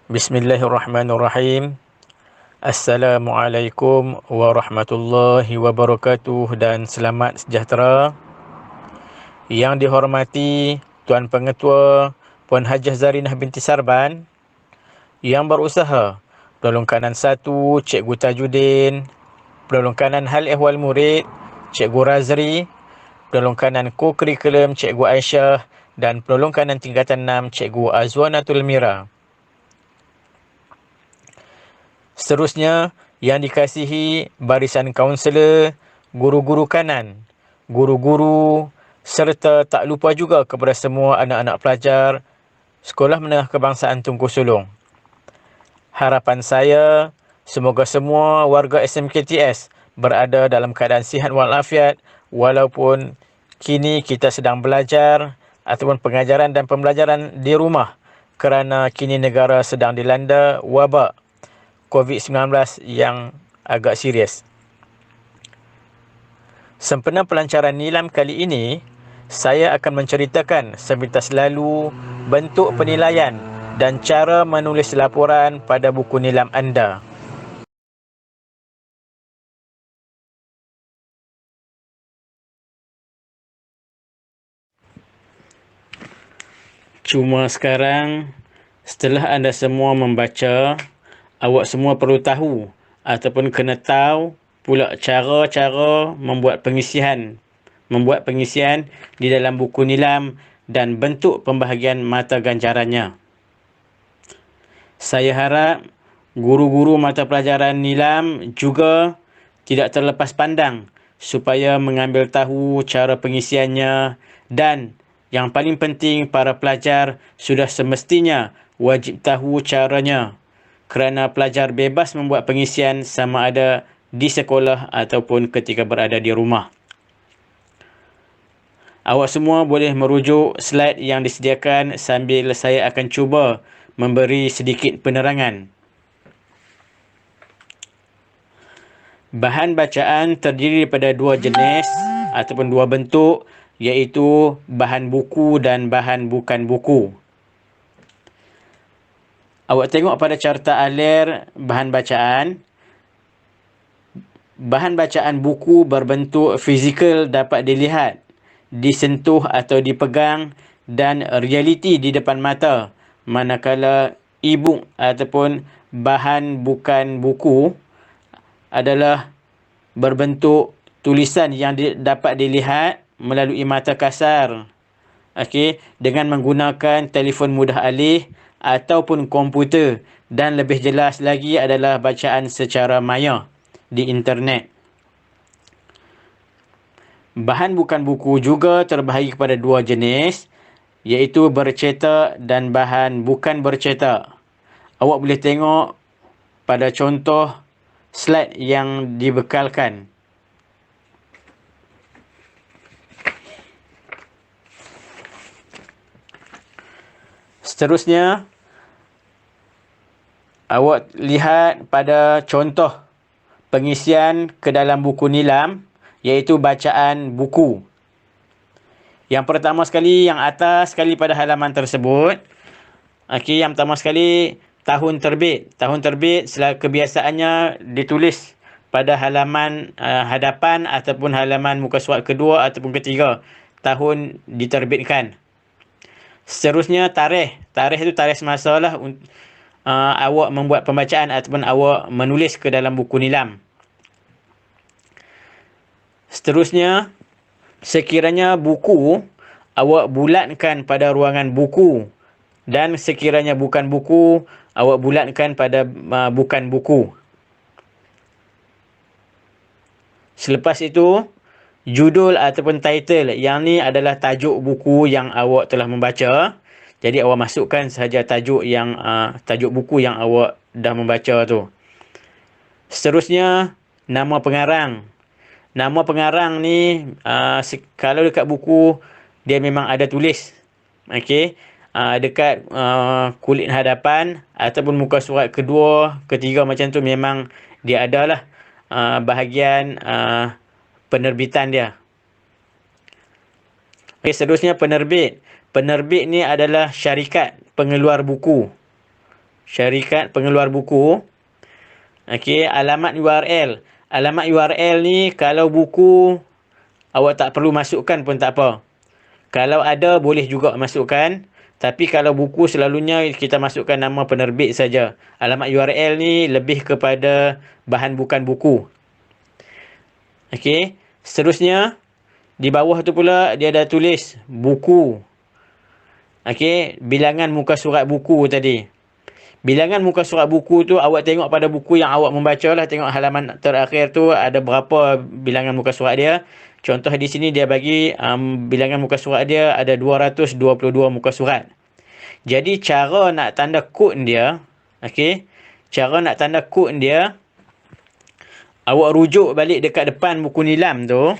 Bismillahirrahmanirrahim. Assalamualaikum warahmatullahi wabarakatuh dan selamat sejahtera. Yang dihormati Tuan Pengetua Puan Hajah Zarinah binti Sarban, yang berusaha penolong kanan 1 Cikgu Tajudin, penolong kanan Hal Ehwal Murid Cikgu Razri, penolong kanan Co-Curriculum Cikgu Aisyah dan penolong kanan tingkatan 6 Cikgu Azwanatul Mira. Seterusnya, yang dikasihi barisan kaunselor, guru-guru kanan, guru-guru serta tak lupa juga kepada semua anak-anak pelajar Sekolah Menengah Kebangsaan Tunku Sulong. Harapan saya, semoga semua warga SMKTS berada dalam keadaan sihat walafiat walaupun kini kita sedang belajar ataupun pengajaran dan pembelajaran di rumah kerana kini negara sedang dilanda wabak COVID-19 yang agak serius. Sempena pelancaran nilam kali ini, saya akan menceritakan sepintas lalu bentuk penilaian dan cara menulis laporan pada buku nilam anda. Cuma sekarang, setelah anda semua membaca, awak semua perlu tahu ataupun kena tahu pula cara-cara membuat pengisian di dalam buku nilam dan bentuk pembahagian mata ganjarannya. Saya harap guru-guru mata pelajaran nilam juga tidak terlepas pandang supaya mengambil tahu cara pengisiannya, dan yang paling penting para pelajar sudah semestinya wajib tahu caranya kerana pelajar bebas membuat pengisian sama ada di sekolah ataupun ketika berada di rumah. Awak semua boleh merujuk slide yang disediakan sambil saya akan cuba memberi sedikit penerangan. Bahan bacaan terdiri daripada dua jenis ataupun dua bentuk, iaitu bahan buku dan bahan bukan buku. Awak tengok pada carta alir bahan bacaan. Bahan bacaan buku berbentuk fizikal dapat dilihat, disentuh atau dipegang dan realiti di depan mata. Manakala e-book ataupun bahan bukan buku adalah berbentuk tulisan yang dapat dilihat melalui mata kasar, dengan menggunakan telefon mudah alih ataupun komputer, dan lebih jelas lagi adalah bacaan secara maya di internet. Bahan bukan buku juga terbahagi kepada dua jenis, iaitu bercetak dan bahan bukan bercetak. Awak boleh tengok pada contoh slide yang dibekalkan. Seterusnya, awak lihat pada contoh pengisian ke dalam buku nilam, iaitu bacaan buku. Yang pertama sekali, yang atas sekali pada halaman tersebut, yang pertama sekali, tahun terbit. Tahun terbit kebiasaannya ditulis pada halaman hadapan ataupun halaman muka surat kedua ataupun ketiga. Tahun diterbitkan. Seterusnya, tarikh. Tarikh itu tarikh semasa lah awak membuat pembacaan ataupun awak menulis ke dalam buku nilam. Seterusnya, sekiranya buku, awak bulatkan pada ruangan buku, dan sekiranya bukan buku, awak bulatkan pada bukan buku. Selepas itu, judul ataupun title, yang ni adalah tajuk buku yang awak telah membaca. Jadi awak masukkan sahaja tajuk buku yang awak dah membaca tu. Seterusnya, nama pengarang. Nama pengarang ni kalau dekat buku dia memang ada tulis. Dekat kulit hadapan ataupun muka surat kedua, ketiga macam tu memang dia adalah bahagian penerbitan dia. Seterusnya, penerbit. Penerbit ni adalah syarikat pengeluar buku. syarikat pengeluar buku. Okey, alamat URL. Alamat URL ni kalau buku awak tak perlu masukkan pun tak apa. Kalau ada boleh juga masukkan. Tapi kalau buku selalunya kita masukkan nama penerbit saja. Alamat URL ni lebih kepada bahan bukan buku. Okey, seterusnya di bawah tu pula dia ada tulis buku. Okey, bilangan muka surat buku tadi. Bilangan muka surat buku tu awak tengok pada buku yang awak membaca lah. Tengok halaman terakhir tu ada berapa bilangan muka surat dia. Contoh di sini dia bagi bilangan muka surat dia ada 222 muka surat. Jadi cara nak tanda kod dia, okey, cara nak tanda kod dia, awak rujuk balik dekat depan buku nilam tu.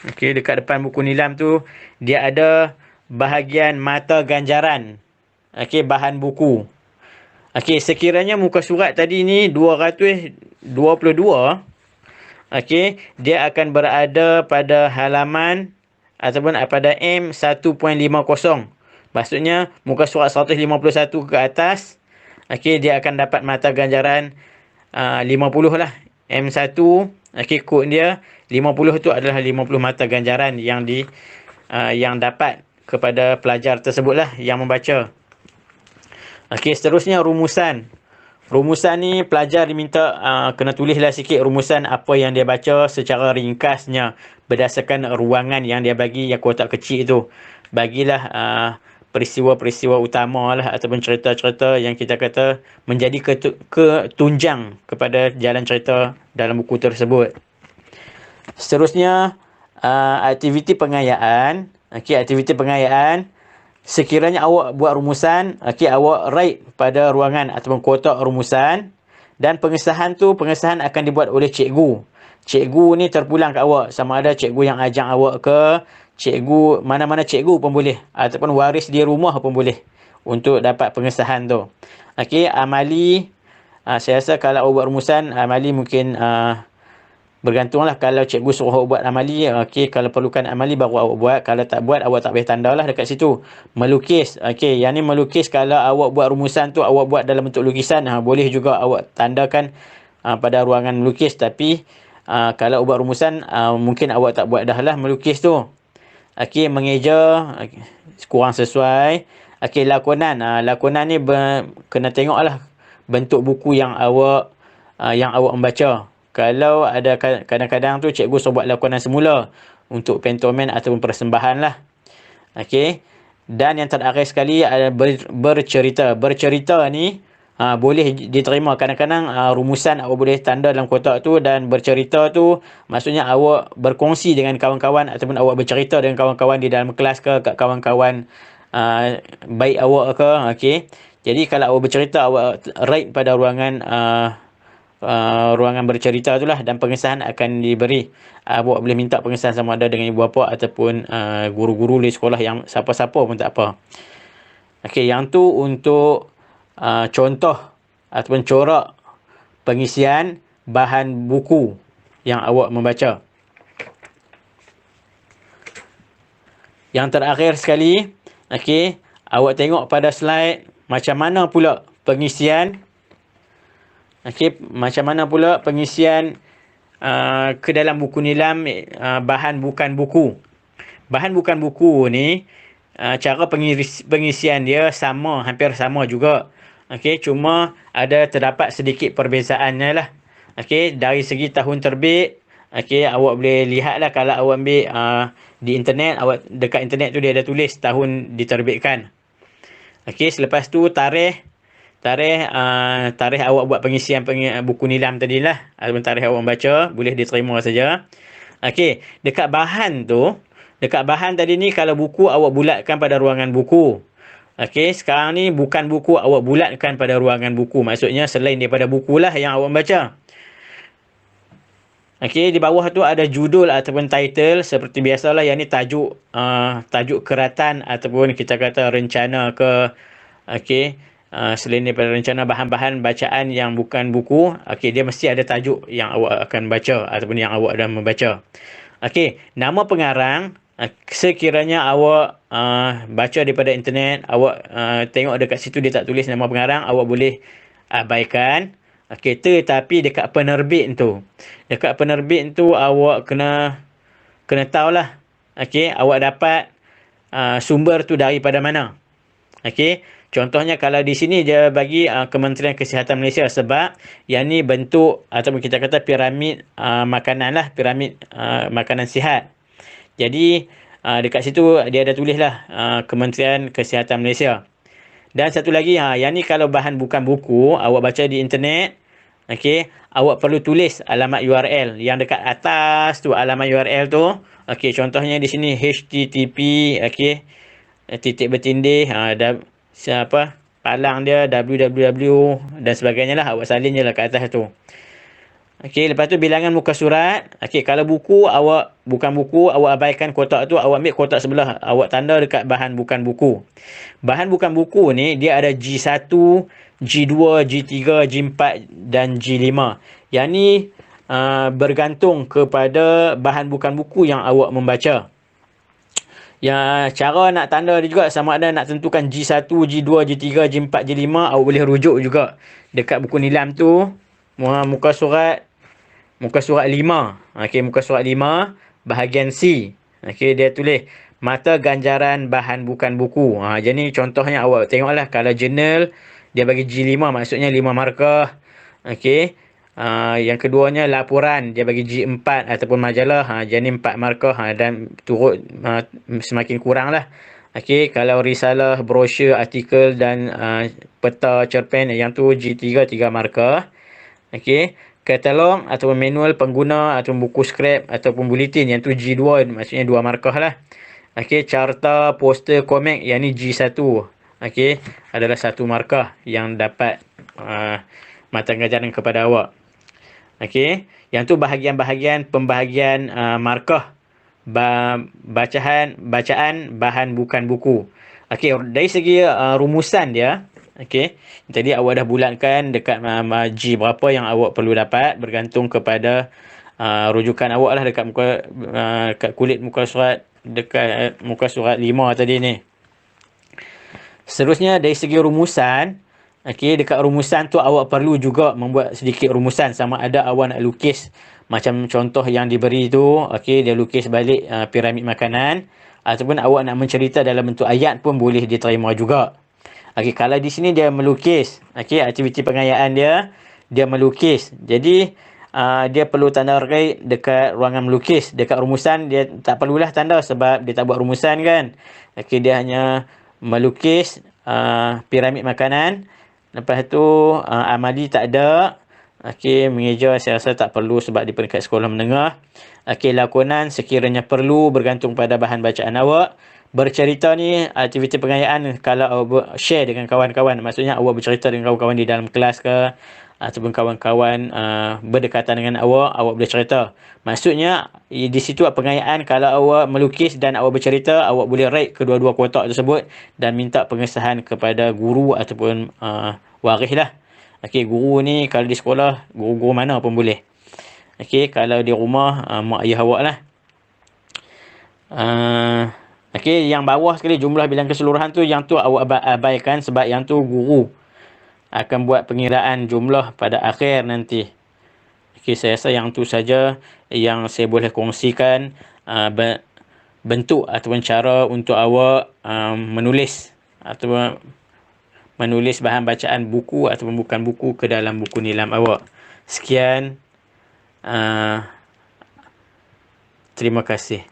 Okey, dekat depan buku nilam tu dia ada bahagian mata ganjaran. Okey, bahan buku. Okey, sekiranya muka surat tadi ni 222, okey, dia akan berada pada halaman ataupun pada M1.50. Maksudnya muka surat 151 ke atas, okey, dia akan dapat mata ganjaran 50 lah. M1, okey, kod dia 50 tu adalah 50 mata ganjaran yang yang dapat kepada pelajar tersebut lah yang membaca. Okey, seterusnya rumusan. Rumusan ni pelajar diminta kena tulislah sikit rumusan apa yang dia baca secara ringkasnya berdasarkan ruangan yang dia bagi yang kotak kecil tu. Bagilah peristiwa-peristiwa utama lah ataupun cerita-cerita yang kita kata menjadi ketunjang kepada jalan cerita dalam buku tersebut. Seterusnya aktiviti pengayaan. Okey, aktiviti pengayaan. Sekiranya awak buat rumusan, okey, awak write pada ruangan ataupun kotak rumusan, dan pengesahan akan dibuat oleh cikgu. Cikgu ni terpulang ke awak, sama ada cikgu yang ajang awak ke, cikgu mana-mana cikgu pun boleh, ataupun waris di rumah pun boleh untuk dapat pengesahan tu. Okey, amali, saya rasa kalau awak buat rumusan, amali mungkin bergantunglah. Kalau cikgu suruh awak buat amali, okey, kalau perlukan amali baru awak buat. Kalau tak buat, awak tak boleh tanda lah dekat situ. Melukis, okey, yang ni melukis, kalau awak buat rumusan tu awak buat dalam bentuk lukisan, boleh juga awak tandakan pada ruangan melukis. Tapi kalau awak buat rumusan, mungkin awak tak buat dah lah melukis tu. Okey, mengeja, kurang sesuai. Okey, lakonan. Lakonan ni kena tengoklah bentuk buku yang awak membaca. Kalau ada kadang-kadang tu cikgu suruh buat lakonan semula untuk pentomen ataupun persembahan lah. Okey. Dan yang terakhir sekali ada bercerita. Bercerita ni boleh diterima. Kadang-kadang rumusan awak boleh tanda dalam kotak tu, dan bercerita tu maksudnya awak berkongsi dengan kawan-kawan ataupun awak bercerita dengan kawan-kawan di dalam kelas ke, kat kawan-kawan baik awak ke. Okey. Jadi kalau awak bercerita, awak write pada ruangan ruangan bercerita itulah, dan pengesahan akan diberi. Awak boleh minta pengesahan sama ada dengan ibu bapa ataupun guru-guru di sekolah, yang siapa-siapa pun tak apa. Okey, yang tu untuk contoh ataupun corak pengisian bahan buku yang awak membaca. Yang terakhir sekali, okey, awak tengok pada slide macam mana pula pengisian. Okey, macam mana pula pengisian ke dalam buku nilam bahan bukan buku. Bahan bukan buku ni cara pengisian dia sama, hampir sama juga. Okey, cuma terdapat sedikit perbezaannya lah. Okey, dari segi tahun terbit, okey, awak boleh lihatlah kalau awak ambil di internet, awak dekat internet tu dia ada tulis tahun diterbitkan. Okey, selepas tu tarikh awak buat pengisian buku nilam tadilah, ataupun tarikh awak membaca, boleh diterima saja. Okey, dekat bahan tadi ni, kalau buku awak bulatkan pada ruangan buku. Okey, sekarang ni bukan buku, awak bulatkan pada ruangan buku. Maksudnya selain daripada buku lah yang awak membaca. Okey, di bawah tu ada judul ataupun title seperti biasalah. Yang ni tajuk keratan ataupun kita kata rencana ke. Okey, selain daripada rencana bahan-bahan bacaan yang bukan buku, okey, dia mesti ada tajuk yang awak akan baca ataupun yang awak dah membaca. Okey, nama pengarang. Sekiranya awak baca daripada internet, awak tengok dekat situ dia tak tulis nama pengarang, awak boleh abaikan. Okey, tetapi dekat penerbit tu awak kena tahulah. Okey, awak dapat sumber tu daripada mana. Okey, contohnya kalau di sini dia bagi Kementerian Kesihatan Malaysia, sebab yang ni bentuk ataupun kita kata piramid makanan lah, piramid makanan sihat. Jadi dekat situ dia ada tulislah Kementerian Kesihatan Malaysia. Dan satu lagi, yang ni kalau bahan bukan buku, awak baca di internet, okey, awak perlu tulis alamat URL yang dekat atas tu, alamat URL tu. Okey, contohnya di sini http, okey, titik bertindih, siapa palang dia www dan sebagainya lah, awak salin je lah kat atas tu. Okey, lepas tu bilangan muka surat. Okey, kalau buku, awak bukan buku, awak abaikan kotak tu, awak ambil kotak sebelah, awak tanda dekat bahan bukan buku. Bahan bukan buku ni dia ada G1, G2, G3, G4 dan G5. Yang ni bergantung kepada bahan bukan buku yang awak membaca. Ya, cara nak tanda dia juga sama ada nak tentukan G1, G2, G3, G4, G5, awak boleh rujuk juga dekat buku nilam tu, muka surat 5. Okey, muka surat 5 bahagian C. Okey, dia tulis mata ganjaran bahan bukan buku. Jadi contohnya awak tengoklah, kalau jurnal dia bagi G5, maksudnya 5 markah. Okey. Yang keduanya laporan, dia bagi G4 ataupun majalah, jadi 4 markah, dan turut semakin kurang lah. Okey, kalau risalah, brosur, artikel dan peta cerpen, yang tu G3, 3 markah. Okey, katalog ataupun manual pengguna ataupun buku scrap ataupun buletin, yang tu G2, maksudnya 2 markah lah. Okey, carta, poster, komik, yang ni G1. Okey, adalah 1 markah yang dapat mata ganjaran kepada awak. Okey, yang tu bahagian-bahagian pembahagian markah bacaan bahan bukan buku. Okey, dari segi rumusan dia, okey, tadi awak dah bulatkan dekat G berapa yang awak perlu dapat, bergantung kepada rujukan awak lah dekat dekat kulit muka surat, dekat muka surat 5 tadi ni. Seterusnya dari segi rumusan, okey, dekat rumusan tu awak perlu juga membuat sedikit rumusan, sama ada awak nak lukis macam contoh yang diberi tu, okey, dia lukis balik piramid makanan, ataupun awak nak mencerita dalam bentuk ayat pun boleh diterima juga. Okey, kalau di sini dia melukis, okey, aktiviti pengayaan dia melukis. Jadi dia perlu tanda rate dekat ruangan melukis. Dekat rumusan dia tak perlulah tanda sebab dia tak buat rumusan kan. Okey, dia hanya melukis piramid makanan. Lepas tu amali tak ada. Okey, mengeja saya rasa tak perlu sebab di peringkat sekolah menengah. Okey, lakonan sekiranya perlu bergantung pada bahan bacaan awak. Bercerita ni aktiviti pengayaan kalau awak share dengan kawan-kawan. Maksudnya awak bercerita dengan kawan-kawan di dalam kelas ke, ataupun kawan-kawan berdekatan dengan awak boleh cerita. Maksudnya di situ pengayaan, kalau awak melukis dan awak bercerita, awak boleh rate kedua-dua kotak tersebut dan minta pengesahan kepada guru ataupun waris lah. Okey, guru ni kalau di sekolah, guru-guru mana pun boleh. Okey, kalau di rumah, mak ayah awak lah. Okey, yang bawah sekali jumlah bilang keseluruhan tu, yang tu awak abaikan sebab yang tu guru akan buat pengiraan jumlah pada akhir nanti. Okey, saya rasa yang tu saja yang saya boleh kongsikan bentuk ataupun cara untuk awak menulis ataupun menulis bahan bacaan buku ataupun bukan buku ke dalam buku nilam awak. Sekian. Terima kasih.